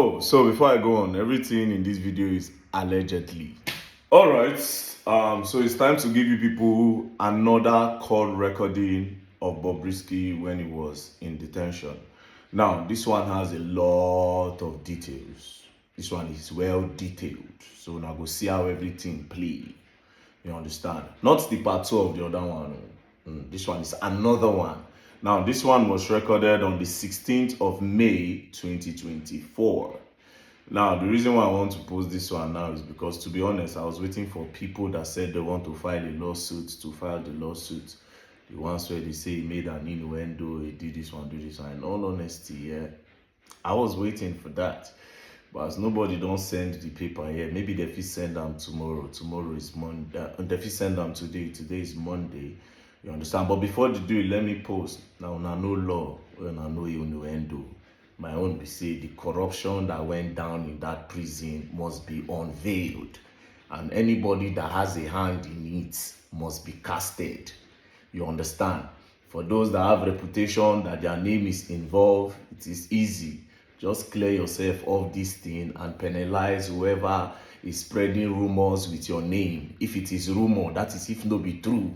So before I go on, everything in this video is allegedly. All right. So it's time to give you people another call recording of Bobrisky when he was in detention. Now, this one has a lot of details. This one is well detailed. So now go see how everything play. You understand? Not the part 2 of the other one. This one is another one. Now, this one was recorded on the 16th of May, 2024. Now, the reason why I want to post this one now is because, to be honest, I was waiting for people that said they want to file a lawsuit to file the lawsuit. The ones where they say he made an innuendo, he did this one, do this one. In all honesty, yeah, I was waiting for that. But as nobody don't send the paper here, maybe they fit send them tomorrow. Tomorrow is Monday. They fit send them today. Today is Monday. You understand? But before they do it, let me post. Now, no law, when I know innuendo. My own be say the corruption that went down in that prison must be unveiled, and anybody that has a hand in it must be casted. You understand? For those that have reputation that their name is involved, it is easy. Just clear yourself of this thing and penalize whoever is spreading rumors with your name. If it is rumor, that is if no be true.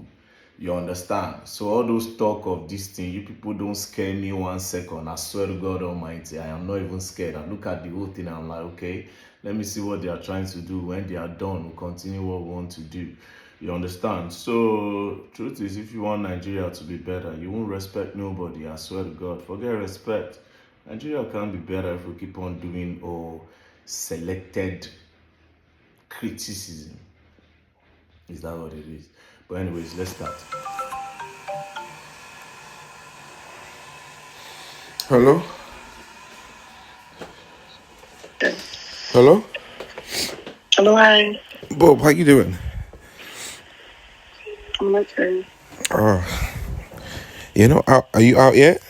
You understand? So all those talk of this thing, you people don't scare me 1 second. I swear to God Almighty, I am not even scared. I look at the whole thing and I'm like, okay, let me see what they are trying to do. When they are done, we'll continue what we want to do. You understand? So truth is, if you want Nigeria to be better, you won't respect nobody. I swear to God. Forget respect. Nigeria can't be better if we keep on doing all selected criticism. Is that what it is? But anyways, let's start. Hello? Hello? Hello, hi. Bob, how you doing? I'm okay. Are you out yet?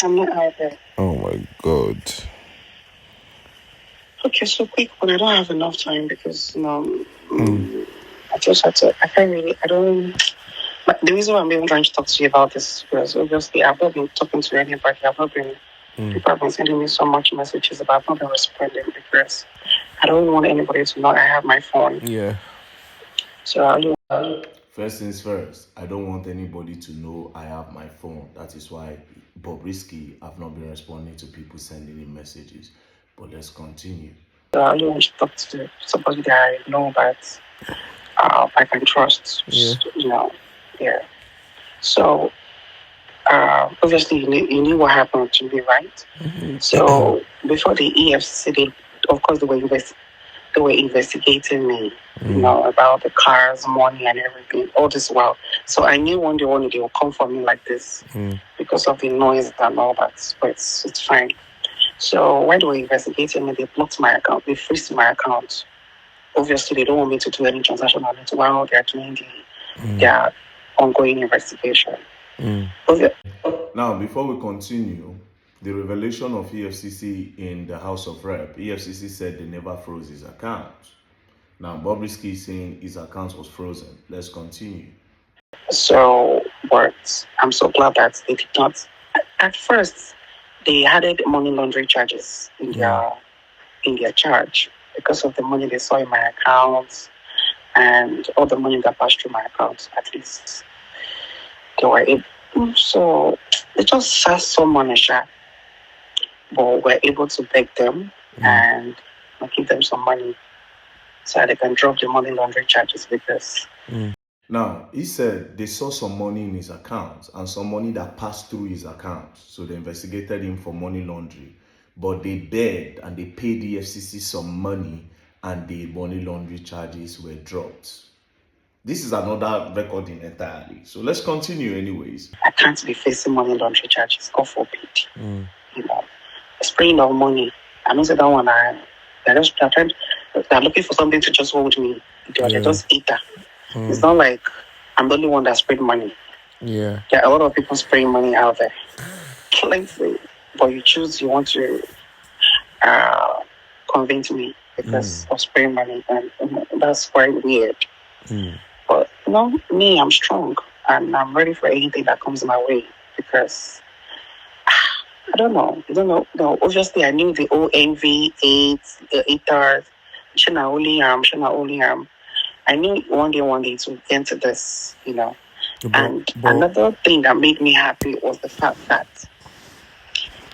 I'm not out there. Oh my God. Okay, so quick one. I don't have enough time because, I just had to, but the reason why I'm even trying to talk to you about this is because obviously I've not been talking to anybody. People have been sending me so much messages about I've not been responding because I don't want anybody to know I have my phone. Yeah. So First things first, I don't want anybody to know I have my phone. That is why Bobrisky have not been responding to people sending him messages. But let's continue. I only want to talk to somebody that I know that I can trust. Yeah. Yeah. So obviously you knew what happened to me, right? So before the EFCC, of course they were investigating me, about the cars, money, and everything. All this while, so I knew one day they will come for me like this because of the noise and all that. But it's fine. So when they were investigating me, they blocked my account. They froze my account. Obviously, they don't want me to do any transaction on it while they're doing their ongoing investigation. Now, before we continue, the revelation of EFCC in the House of Rep, EFCC said they never froze his account. Now, Bobrisky is saying his account was frozen. Let's continue. So, but I'm so glad that they did not. At first, they added money laundering charges in their charge because of the money they saw in my account and all the money that passed through my account. At least they were able. So they just asked some money, but we're able to beg them and give them some money so that they can drop the money laundering charges because. Now, he said they saw some money in his account and some money that passed through his account. So they investigated him for money laundering. But they begged and they paid the EFCC some money and the money laundering charges were dropped. This is another recording entirely. So let's continue anyways. I can't be facing money laundering charges. God forbid. Spraying of money. I know that one. They're looking for something to just hold me. They just eat that. It's not like I'm the only one that sprayed money. Yeah. There are a lot of people spraying money out there. Plenty. But you want to convince me because of spraying money. And that's quite weird. But me, I'm strong. And I'm ready for anything that comes my way. Because I don't know. I don't know. No, obviously I knew the ONV 8, the 8 Shana Oliam. I knew one day to get to this, And another thing that made me happy was the fact that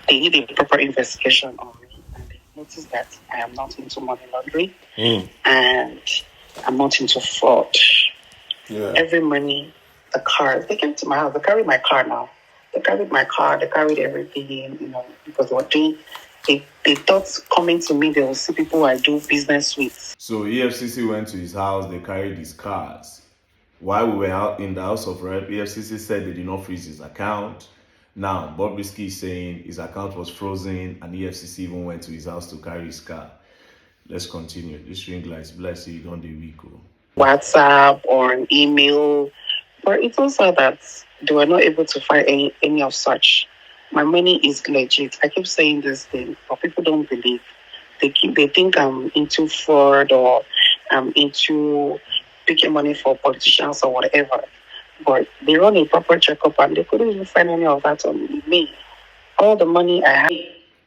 they did a proper investigation on me and they noticed that I am not into money laundering and I'm not into fraud. Yeah. Every money, the car, they came to my house, they carried my car now. They carried my car, they carried everything, because they were doing, they thought coming to me, they will see people I do business with. So EFCC went to his house, they carried his cars. While we were out in the House of Rep, EFCC said they did not freeze his account. Now, bobrisky is saying his account was frozen and EFCC even went to his house to carry his car. Let's continue. This ring lights, bless you, don't do week. WhatsApp or an email, but it also that they were not able to find any of such. My money is legit. I keep saying this thing, but people don't believe. They think I'm into fraud or I'm into picking money for politicians or whatever. But they run a proper checkup and they couldn't even find any of that on me. All the money I have.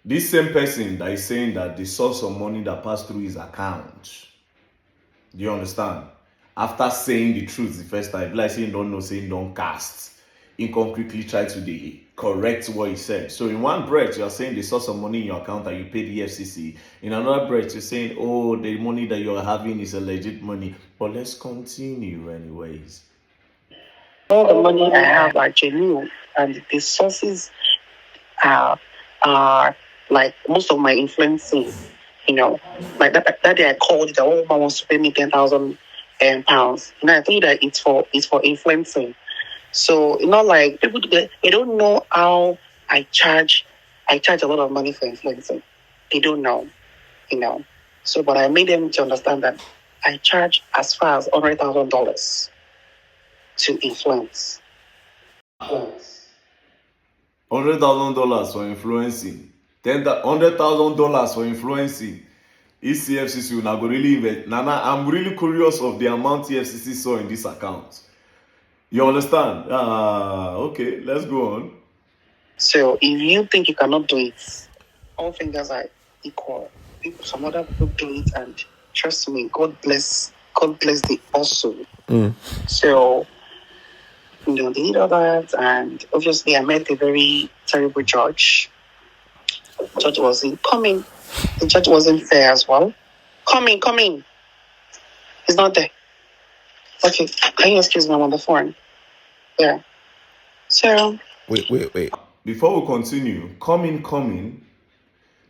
This same person that is saying that they saw some money that passed through his account. Do you understand? After saying the truth the first time, like saying don't know, saying don't cast. He concretely tried to correct what he said. So in one breath, you are saying they saw some money in your account and you paid the EFCC. In another breath, you're saying, oh, the money that you're having is a legit money. But let's continue anyways. All the money I have are genuine and the sources are like most of my influencing. Like that day I called the old man wants to pay me 10,000 pounds. I think that it's for influencing. So like people they don't know how I charge a lot of money for influencing. They don't know, So but I made them to understand that I charge as far as $100,000 to influence. $100,000 for influencing. $100,000 for influencing. EFCC will now go really invest. Nana, I'm really curious of the amount EFCC saw in this account. You understand? Okay, let's go on. So if you think you cannot do it, all fingers are equal. Some other people do it, and trust me, God bless the also. So they did all that, and obviously I met a very terrible judge. The judge wasn't coming. The judge wasn't fair as well. Coming. He's not there. Okay, can you excuse me? I'm on the phone. Yeah. So. Wait. Before we continue, coming.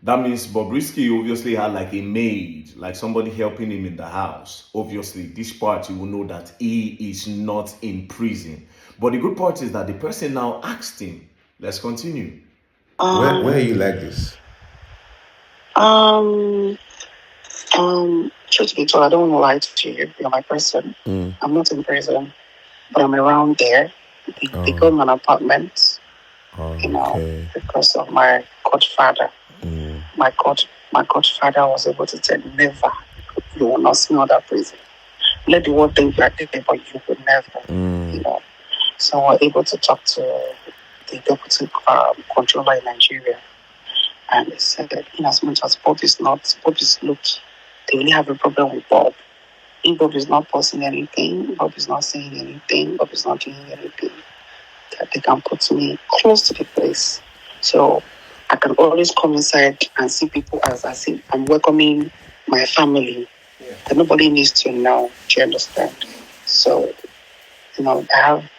That means Bobrisky obviously had like a maid, like somebody helping him in the house. Obviously, this part you will know that he is not in prison. But the good part is that the person now asked him. Let's continue. Where are you like this? Truth be told, I don't want to lie to you. You're my person. I'm not in prison, but I'm around there. They got me an apartment, because of my godfather. My godfather was able to tell never, you will not see another prison. Let the world think you are there, but you will never, So I was able to talk to the deputy controller in Nigeria. And he said that in as much as Bob is they really have a problem with Bob. If Bob is not posting anything, Bob is not saying anything, Bob is not doing anything, that they can put me close to the place. So I can always come inside and see people as I see I'm welcoming my family. Yeah. That nobody needs to know. Do you understand? So, I have.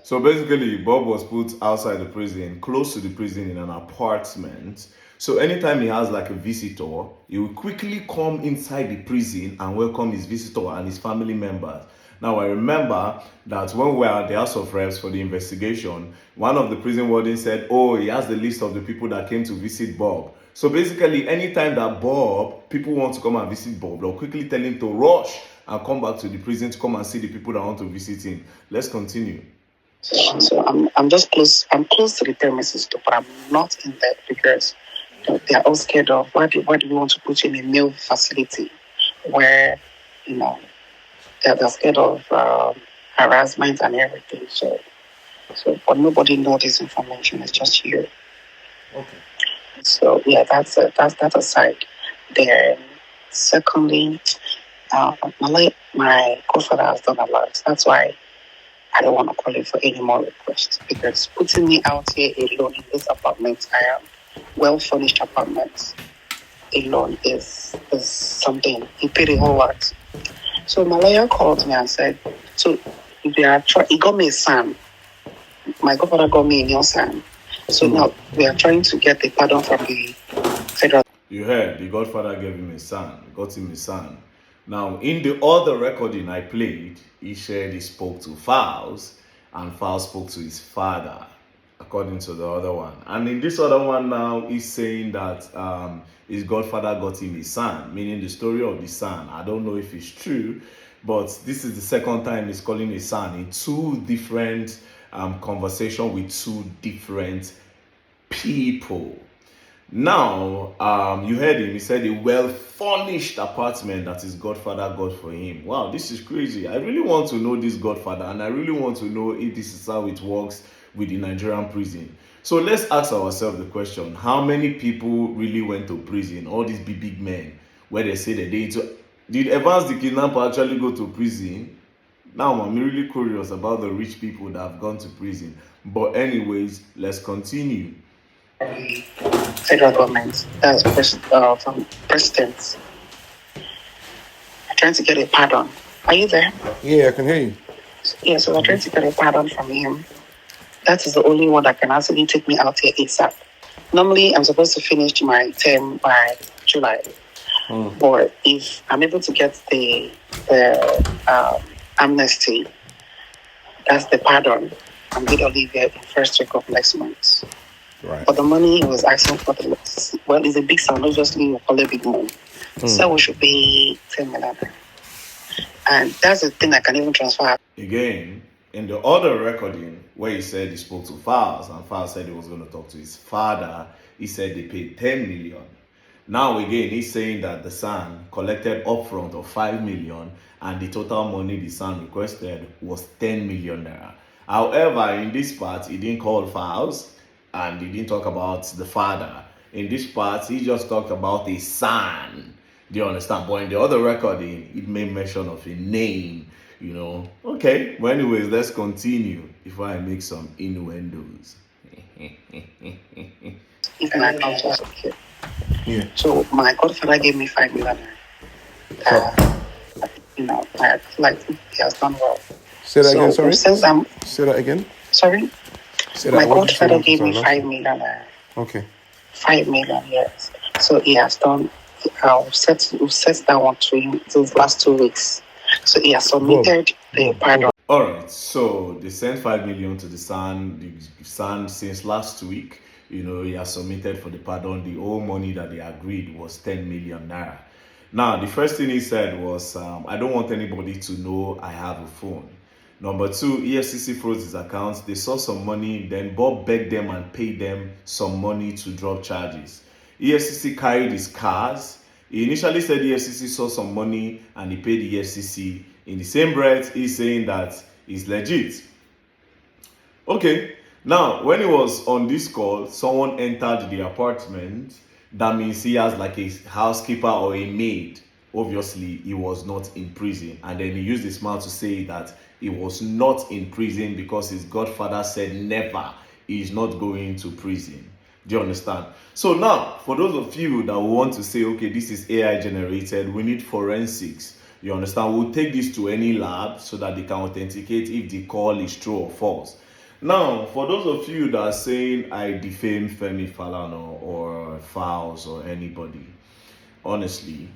So basically, Bob was put outside the prison, close to the prison in an apartment. So anytime he has like a visitor, he will quickly come inside the prison and welcome his visitor and his family members. Now, I remember that when we were at the House of Reps for the investigation, one of the prison wardens said, oh, he has the list of the people that came to visit Bob. So basically, anytime that people want to come and visit Bob, they'll quickly tell him to rush and come back to the prison to come and see the people that want to visit him. Let's continue. So I'm just close. I'm close to the premises, but I'm not in there because they are all scared of why do we want to put you in a male facility where they're scared of harassment and everything. So but nobody knows this information. It's just you. Okay. So yeah, that's that aside. Then secondly, my godfather has done a lot. That's why I don't want to call it for any more requests, because putting me out here alone in this apartment, I am well furnished apartment alone is something. He paid a whole lot. So my lawyer called me and said, so he got me a SAN. My godfather got me a new SAN. So now we are trying to get the pardon from the federal. You heard the Godfather gave him a son, got him a son. Now, in the other recording I played, he said he spoke to Fowles, and Fowles spoke to his father, according to the other one. And in this other one now, he's saying that his Godfather got him a son, meaning the story of the son. I don't know if it's true, but this is the second time he's calling a son in two different conversations with two different people. Now, you heard him. He said a well-furnished apartment that his godfather got for him. Wow, this is crazy. I really want to know this godfather, and I really want to know if this is how it works with the Nigerian prison. So let's ask ourselves the question: how many people really went to prison? All these big men, where they say that did Evans the kidnapper actually go to prison? Now I'm really curious about the rich people that have gone to prison. But anyways, let's continue. Federal government, that's from presidents, trying to get a pardon. Are you there? Yeah, I can hear you. Yeah, so we're trying to get a pardon from him. That is the only one that can actually take me out here ASAP. Normally, I'm supposed to finish my term by July. But if I'm able to get the amnesty, that's the pardon, I'm going to leave here in first week of next month. Right. But the money he was asking for, it's a big sum. Obviously, we'll call it big money. So we should pay 10 million. And that's the thing I can even transfer. Again, in the other recording where he said he spoke to Fowles, and Fowles said he was going to talk to his father, he said they paid 10 million. Now again, he's saying that the son collected upfront of 5 million, and the total money the son requested was 10 million naira. However, in this part, he didn't call Fowles, and he didn't talk about the father. In this part, he just talked about a son. Do you understand? But in the other recording, it made mention of a name, you know. Okay, well, anyways, let's continue before I make some innuendos. If my account was okay. Yeah. So my godfather gave me 5 million. I feel like he has done well. Say that again, sorry? Since Say that again? Sorry? Say My that. What did you say? godfather gave me Sorry, 5 million. Okay. 5 million, yes. So he has done, we've set that one to him these last 2 weeks. So he has submitted the pardon. All right, so they sent 5 million to the son. The son, since last week, you know, he has submitted for the pardon. The whole money that they agreed was 10 million naira. Now, the first thing he said was, I don't want anybody to know I have a phone. Number two, EFCC froze his accounts. They saw some money, then Bob begged them and paid them some money to drop charges. EFCC carried his cars. He initially said EFCC saw some money and he paid the EFCC. In the same breath, he's saying that it's legit. Okay, now when he was on this call, someone entered the apartment. That means he has like a housekeeper or a maid. Obviously, he was not in prison. And then he used his mouth to say that he was not in prison because his godfather said never, he is not going to prison. Do you understand? So now, for those of you that want to say, okay, this is AI generated, we need forensics. You understand? We'll take this to any lab so that they can authenticate if the call is true or false. Now, for those of you that are saying I defame Femi Falana or Fowles or anybody, honestly,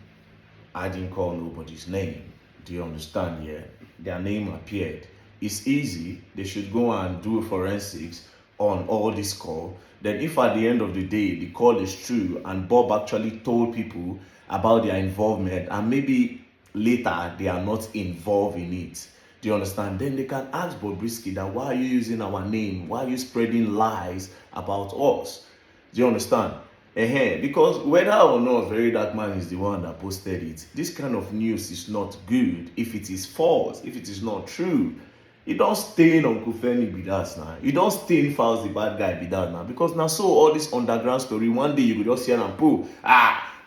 I didn't call nobody's name. Do you understand? Yeah, their name appeared. It's easy. They should go and do forensics on all this call. Then if at the end of the day the call is true and Bob actually told people about their involvement and maybe later they are not involved in it, do you understand? Then they can ask Bobrisky that why are you using our name? Why are you spreading lies about us? Do you understand? Because whether or not Very Dark Man is the one that posted it, this kind of news is not good if it is false, if it is not true. You don't stain Uncle Femi be that now. You don't stain Fowls the bad guy be that now. Because now so all this underground story, one day you could just hear and pull,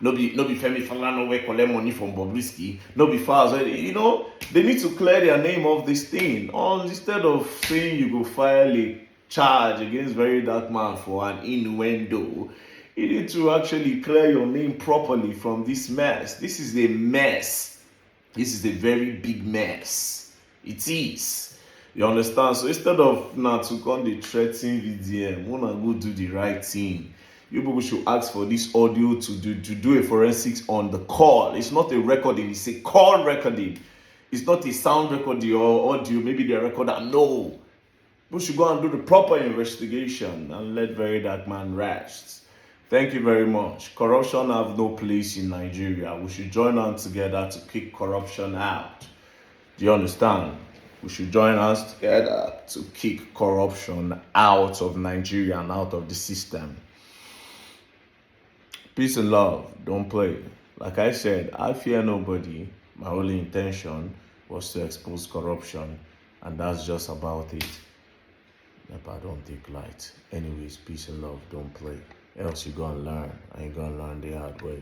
no be Femi Falana wey collect money from Bobrisky, no be Fowls. You know, they need to clear their name of this thing. Instead of saying you go file a charge against Very Dark Man for an innuendo, you need to actually clear your name properly from this mess. This is a mess. This is a very big mess. It is. You understand? So instead of now to come the threatening VDM, wanna go do the right thing. You people should ask for this audio to do a forensics on the call. It's not a recording, it's a call recording. It's not a sound recording or audio, maybe the recorder. No. We should go and do the proper investigation and let Very Dark Man rest. Thank you very much. Corruption have no place in Nigeria. We should join hands together to kick corruption out. Do you understand? We should join hands together to kick corruption out of Nigeria and out of the system. Peace and love. Don't play. Like I said, I fear nobody. My only intention was to expose corruption, and that's just about it. Never don't take light. Anyways, peace and love. Don't play. Else you gonna learn. I ain't gonna learn the hard way.